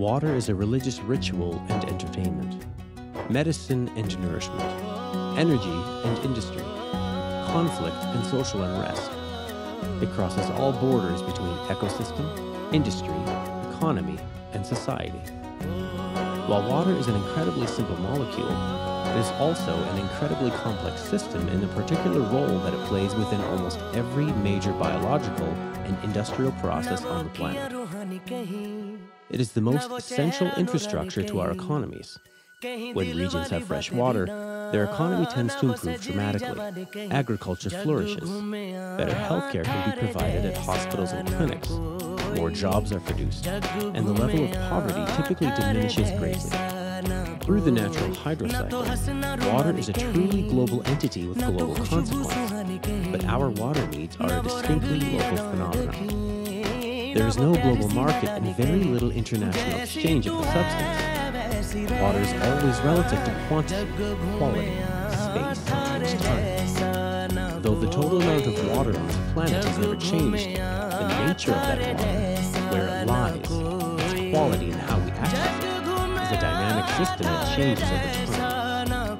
Water is a religious ritual and entertainment, medicine and nourishment, energy and industry, conflict and social unrest. It crosses all borders between ecosystem, industry, economy, and society. While water is an incredibly simple molecule, it is also an incredibly complex system in the particular role that it plays within almost every major biological and industrial process on the planet. It is the most essential infrastructure to our economies. When regions have fresh water, their economy tends to improve dramatically. Agriculture flourishes. Better healthcare can be provided at hospitals and clinics. More jobs are produced, and the level of poverty typically diminishes greatly. Through the natural hydro cycle, water is a truly global entity with global consequence, but our water needs are a distinctly local phenomenon. There is no global market and very little international exchange of the substance. Water is always relative to quantity, quality, space, and time. Though the total amount of water on this planet has never changed, the nature of that water, where it lies, its quality, and how we access it, is a dynamic system that changes over time.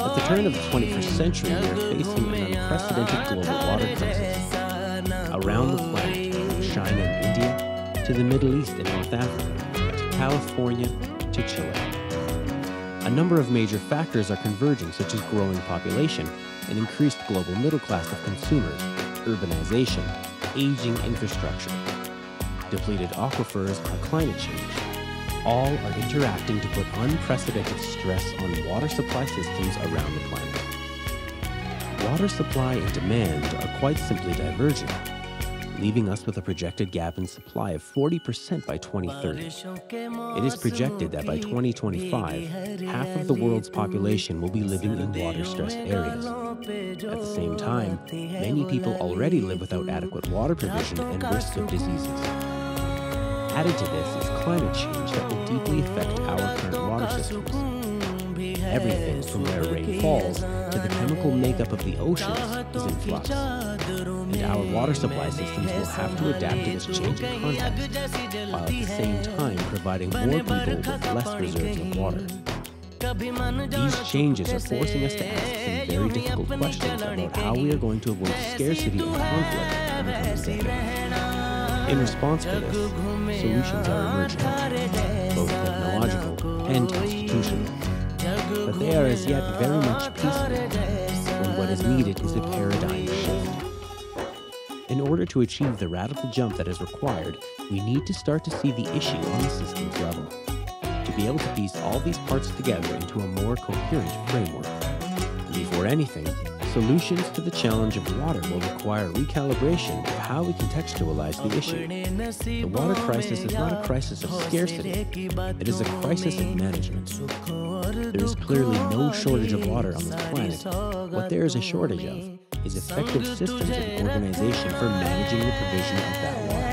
At the turn of the 21st century, we are facing an unprecedented global water crisis. Around the planet, from China and India, to the Middle East and North Africa, to California, to Chile. A number of major factors are converging, such as growing population, an increased global middle class of consumers, urbanization, aging infrastructure, depleted aquifers, or climate change. All are interacting to put unprecedented stress on water supply systems around the planet. Water supply and demand are quite simply diverging, leaving us with a projected gap in supply of 40% by 2030. It is projected that by 2025, half of the world's population will be living in water-stressed areas. At the same time, many people already live without adequate water provision and risk of diseases. Added to this is climate change that will deeply affect our current water systems. Everything from where rain falls to the chemical makeup of the oceans is in flux. And our water supply systems will have to adapt to this changing context, while at the same time providing more people with less reserves of water. These changes are forcing us to ask some very difficult questions about how we are going to avoid scarcity and conflict in the coming decade. In response to this, solutions are emerging, both technological and institutional. But they are as yet very much piecemeal, when what is needed is a paradigm shift. In order to achieve the radical jump that is required, we need to start to see the issue on the systems level, to be able to piece all these parts together into a more coherent framework. Before anything, solutions to the challenge of water will require recalibration of how we contextualize the issue. The water crisis is not a crisis of scarcity, it is a crisis of management. There is clearly no shortage of water on this planet. What there is a shortage of is effective systems of organization for managing the provision of that water.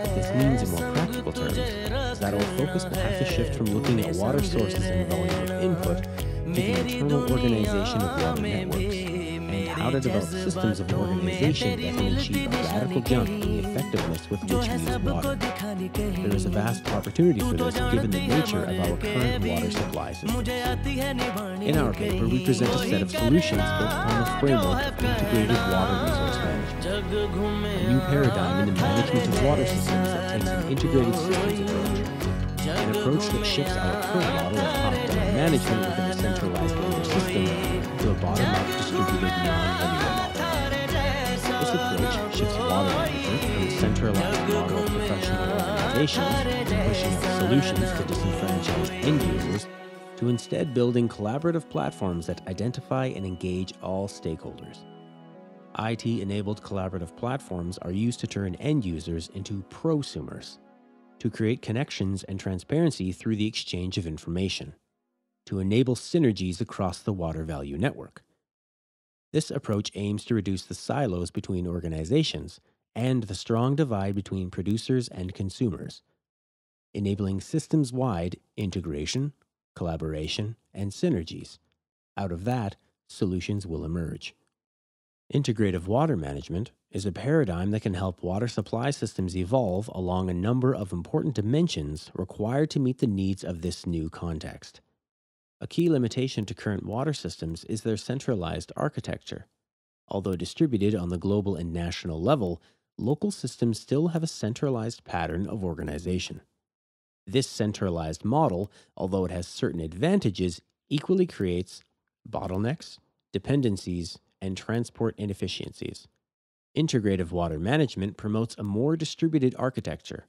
What this means in more practical terms is that our focus will have to shift from looking at water sources and volume of input to the internal organization of water networks, and how to develop systems of organization that can achieve a radical jump in the effectiveness with which we use water. There is a vast opportunity for this given the nature of our current water supply system. In our paper, we present a set of solutions built upon the framework of integrated water resource management, a new paradigm in the management of water systems that takes an integrated systems approach, an approach that shifts our current model of top-down management within a centralized labor system to a bottom-up distributed non-linear model. This approach shifts water management from a centralized model of professional organizations pushing out solutions to disenfranchised end users to instead building collaborative platforms that identify and engage all stakeholders. IT-enabled collaborative platforms are used to turn end users into prosumers, to create connections and transparency through the exchange of information, to enable synergies across the water value network. This approach aims to reduce the silos between organizations and the strong divide between producers and consumers, enabling systems-wide integration, collaboration, and synergies. Out of that, solutions will emerge. Integrative water management is a paradigm that can help water supply systems evolve along a number of important dimensions required to meet the needs of this new context. A key limitation to current water systems is their centralized architecture. Although distributed on the global and national level, local systems still have a centralized pattern of organization. This centralized model, although it has certain advantages, equally creates bottlenecks, dependencies, and transport inefficiencies. Integrative water management promotes a more distributed architecture.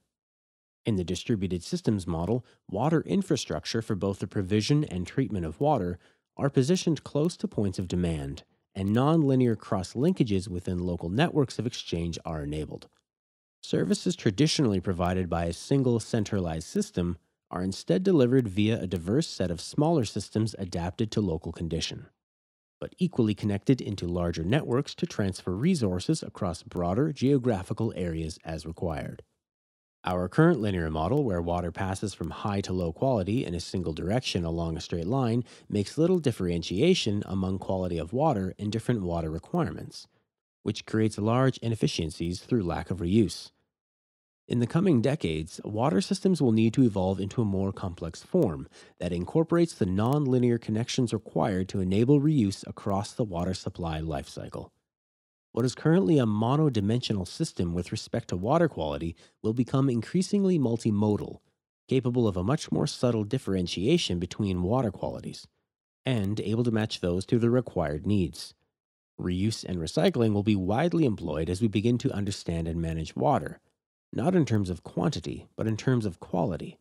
In the distributed systems model, water infrastructure for both the provision and treatment of water are positioned close to points of demand, and nonlinear cross-linkages within local networks of exchange are enabled. Services traditionally provided by a single centralized system are instead delivered via a diverse set of smaller systems adapted to local condition, but equally connected into larger networks to transfer resources across broader geographical areas as required. Our current linear model, where water passes from high to low quality in a single direction along a straight line, makes little differentiation among quality of water and different water requirements, which creates large inefficiencies through lack of reuse. In the coming decades, water systems will need to evolve into a more complex form that incorporates the non-linear connections required to enable reuse across the water supply lifecycle. What is currently a monodimensional system with respect to water quality will become increasingly multimodal, capable of a much more subtle differentiation between water qualities, and able to match those to the required needs. Reuse and recycling will be widely employed as we begin to understand and manage water, not in terms of quantity, but in terms of quality.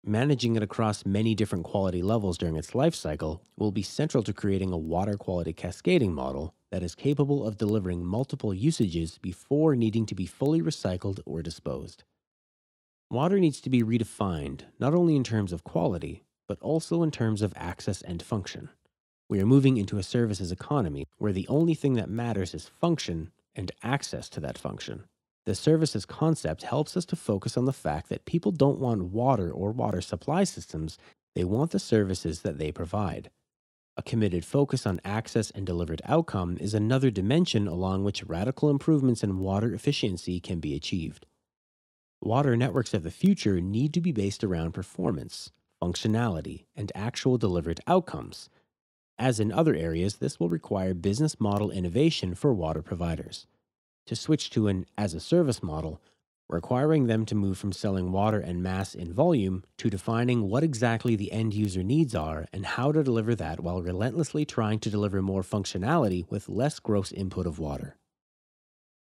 Managing it across many different quality levels during its life cycle will be central to creating a water quality cascading model that is capable of delivering multiple usages before needing to be fully recycled or disposed. Water needs to be redefined, not only in terms of quality, but also in terms of access and function. We are moving into a services economy where the only thing that matters is function and access to that function. The services concept helps us to focus on the fact that people don't want water or water supply systems, they want the services that they provide. A committed focus on access and delivered outcome is another dimension along which radical improvements in water efficiency can be achieved. Water networks of the future need to be based around performance, functionality, and actual delivered outcomes. As in other areas, this will require business model innovation for water providers. To switch to an as-a-service model, requiring them to move from selling water en masse in volume to defining what exactly the end user needs are and how to deliver that while relentlessly trying to deliver more functionality with less gross input of water.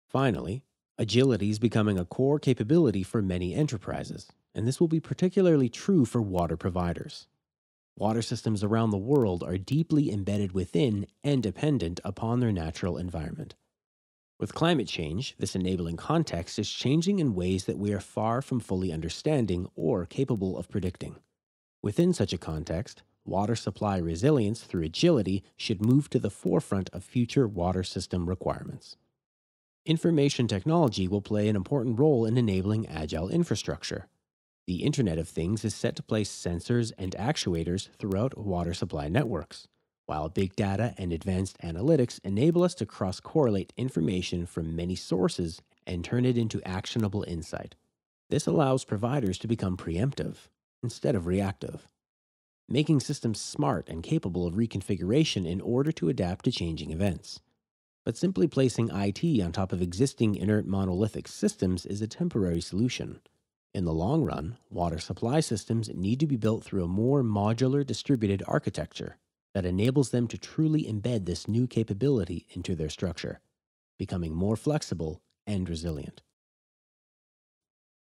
Finally, agility is becoming a core capability for many enterprises, and this will be particularly true for water providers. Water systems around the world are deeply embedded within and dependent upon their natural environment. With climate change, this enabling context is changing in ways that we are far from fully understanding or capable of predicting. Within such a context, water supply resilience through agility should move to the forefront of future water system requirements. Information technology will play an important role in enabling agile infrastructure. The Internet of Things is set to place sensors and actuators throughout water supply networks, while big data and advanced analytics enable us to cross-correlate information from many sources and turn it into actionable insight. This allows providers to become preemptive instead of reactive, making systems smart and capable of reconfiguration in order to adapt to changing events. But simply placing IT on top of existing inert monolithic systems is a temporary solution. In the long run, water supply systems need to be built through a more modular distributed architecture that enables them to truly embed this new capability into their structure, becoming more flexible and resilient.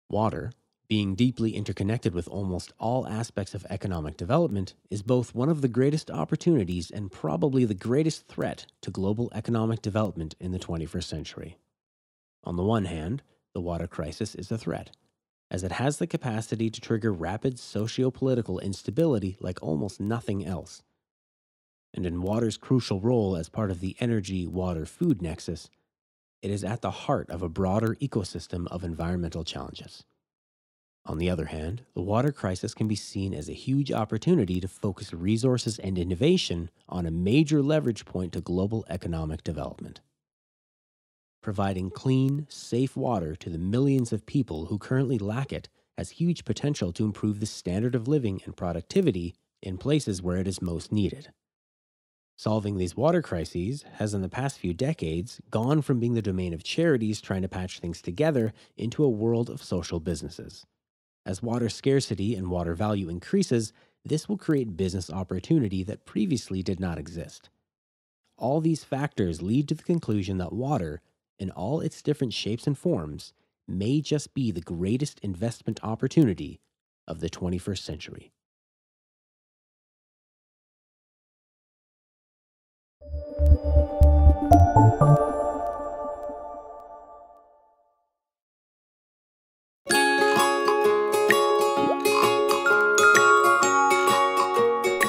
Water, being deeply interconnected with almost all aspects of economic development, is both one of the greatest opportunities and probably the greatest threat to global economic development in the 21st century. On the one hand, the water crisis is a threat, as it has the capacity to trigger rapid socio-political instability like almost nothing else. And in water's crucial role as part of the energy-water-food nexus, it is at the heart of a broader ecosystem of environmental challenges. On the other hand, the water crisis can be seen as a huge opportunity to focus resources and innovation on a major leverage point to global economic development. Providing clean, safe water to the millions of people who currently lack it has huge potential to improve the standard of living and productivity in places where it is most needed. Solving these water crises has in the past few decades gone from being the domain of charities trying to patch things together into a world of social businesses. As water scarcity and water value increases, this will create business opportunity that previously did not exist. All these factors lead to the conclusion that water, in all its different shapes and forms, may just be the greatest investment opportunity of the 21st century.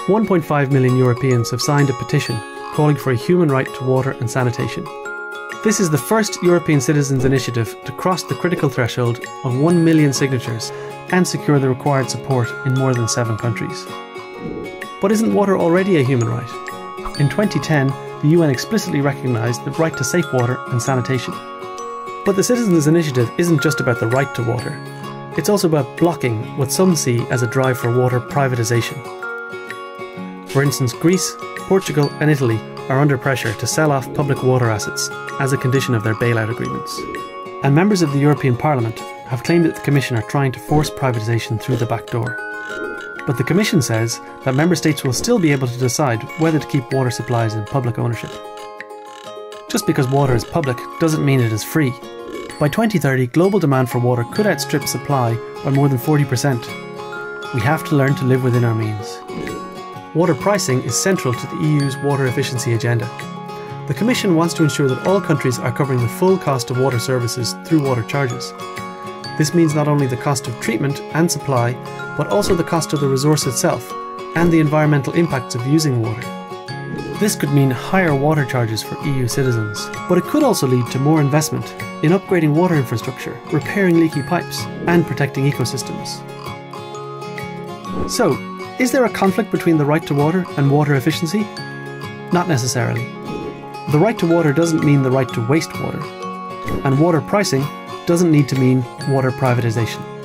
$1.5 million Europeans have signed a petition calling for a human right to water and sanitation. This is the first European citizens' initiative to cross the critical threshold of 1 million signatures and secure the required support in more than 7 countries. But isn't water already a human right? In 2010, the UN explicitly recognised the right to safe water and sanitation. But the citizens' initiative isn't just about the right to water. It's also about blocking what some see as a drive for water privatisation. For instance, Greece, Portugal and Italy are under pressure to sell off public water assets as a condition of their bailout agreements. And members of the European Parliament have claimed that the Commission are trying to force privatisation through the back door. But the Commission says that member states will still be able to decide whether to keep water supplies in public ownership. Just because water is public doesn't mean it is free. By 2030, global demand for water could outstrip supply by more than 40%. We have to learn to live within our means. Water pricing is central to the EU's water efficiency agenda. The Commission wants to ensure that all countries are covering the full cost of water services through water charges. This means not only the cost of treatment and supply, but also the cost of the resource itself and the environmental impacts of using water. This could mean higher water charges for EU citizens, but it could also lead to more investment in upgrading water infrastructure, repairing leaky pipes, and protecting ecosystems. So, is there a conflict between the right to water and water efficiency? Not necessarily. The right to water doesn't mean the right to waste water, and water pricing doesn't need to mean water privatisation.